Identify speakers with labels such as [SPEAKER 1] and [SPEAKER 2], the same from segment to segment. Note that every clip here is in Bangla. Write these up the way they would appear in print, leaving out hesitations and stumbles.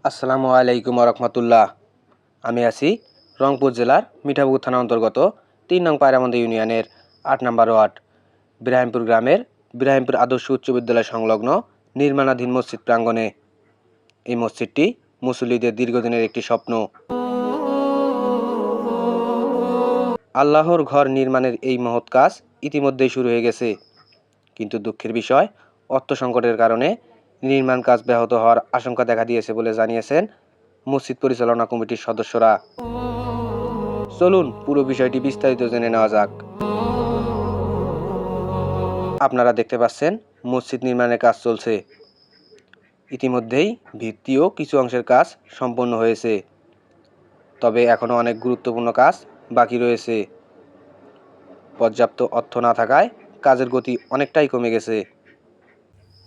[SPEAKER 1] আসসালামু আলাইকুম রহমতুল্লাহ। আমি আছি রংপুর জেলার মিঠাপুকুর থানা অন্তর্গত ৩ নং পায়রামন্দি ইউনিয়নের ৮ নম্বর ওয়ার্ড ইব্রাহিমপুর গ্রামের ইব্রাহিমপুর আদর্শ উচ্চ বিদ্যালয় সংলগ্ন নির্মাণাধীন মসজিদ প্রাঙ্গণে। এই মসজিদটি মুসল্লিদের দীর্ঘদিনের একটি স্বপ্ন। আল্লাহর ঘর নির্মাণের এই মহৎ কাজ ইতিমধ্যেই শুরু হয়ে গেছে, কিন্তু দুঃখের বিষয় অর্থ সংকটের কারণে নির্মাণ কাজ ব্যাহত হওয়ার আশঙ্কা দেখা দিয়েছে বলে জানিয়েছেন মসজিদ পরিচালনা কমিটির সদস্যরা। চলুন পুরো বিষয়টি বিস্তারিত জেনে নেওয়া যাক। আপনারা দেখতে পাচ্ছেন মসজিদ নির্মাণের কাজ চলছে। ইতিমধ্যেই ভিত্তি ও কিছু অংশের কাজ সম্পন্ন হয়েছে, তবে এখনও অনেক গুরুত্বপূর্ণ কাজ বাকি রয়েছে। পর্যাপ্ত অর্থ না থাকায় কাজের গতি অনেকটাই কমে গেছে।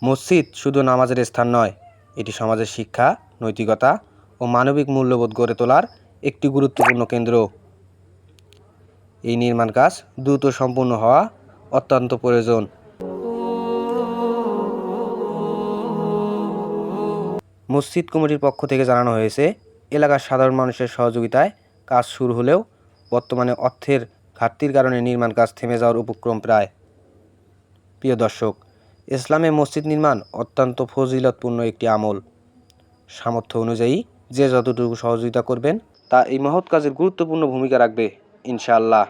[SPEAKER 1] মসজিদ শুধু নামাজের স্থান নয়, এটি সমাজের শিক্ষা, নৈতিকতা ও মানবিক মূল্যবোধ গড়ে তোলার একটি গুরুত্বপূর্ণ কেন্দ্র। এই নির্মাণ কাজ দ্রুত সম্পূর্ণ হওয়া অত্যন্ত প্রয়োজন। মসজিদ কমিটির পক্ষ থেকে জানানো হয়েছে, এলাকার সাধারণ মানুষের সহযোগিতায় কাজ শুরু হলেও বর্তমানে অর্থের ঘাটতির কারণে নির্মাণ কাজ থেমে যাওয়ার উপক্রম প্রায়। প্রিয় দর্শক, ইসলামে মসজিদ নির্মাণ অত্যন্ত ফজিলতপূর্ণ একটি আমল। সামর্থ্য অনুযায়ী যে যতটুকু সহযোগিতা করবেন তা এই মহৎ কাজের গুরুত্বপূর্ণ ভূমিকা রাখবে ইনশাআল্লাহ।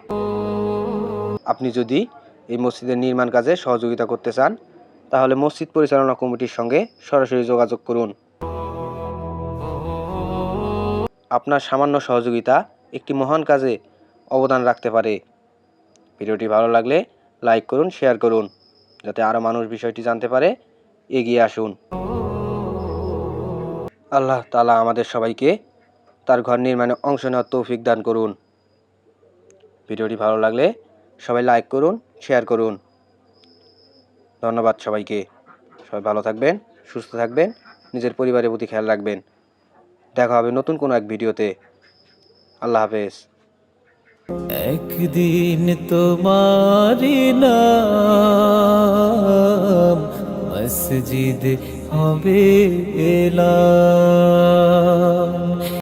[SPEAKER 1] আপনি যদি এই মসজিদের নির্মাণ কাজে সহযোগিতা করতে চান, তাহলে মসজিদ পরিচালনা কমিটির সঙ্গে সরাসরি যোগাযোগ করুন। আপনার সামান্য সহযোগিতা একটি মহান কাজে অবদান রাখতে পারে। ভিডিওটি ভালো লাগলে লাইক করুন, শেয়ার করুন, যাতে আরও মানুষ বিষয়টি জানতে পারে। এগিয়ে আসুন। আল্লাহ তাআলা আমাদের সবাইকে তার ঘর নির্মাণে অংশ নেওয়ার তৌফিক দান করুন। ভিডিওটি ভালো লাগলে সবাই লাইক করুন, শেয়ার করুন। ধন্যবাদ সবাইকে। সবাই ভালো থাকবেন, সুস্থ থাকবেন, নিজের পরিবারের প্রতি খেয়াল রাখবেন। দেখা হবে নতুন কোনো এক ভিডিওতে। আল্লাহ হাফেজ।
[SPEAKER 2] একদিন তোমারি নাম মসজিদ হবে এলা।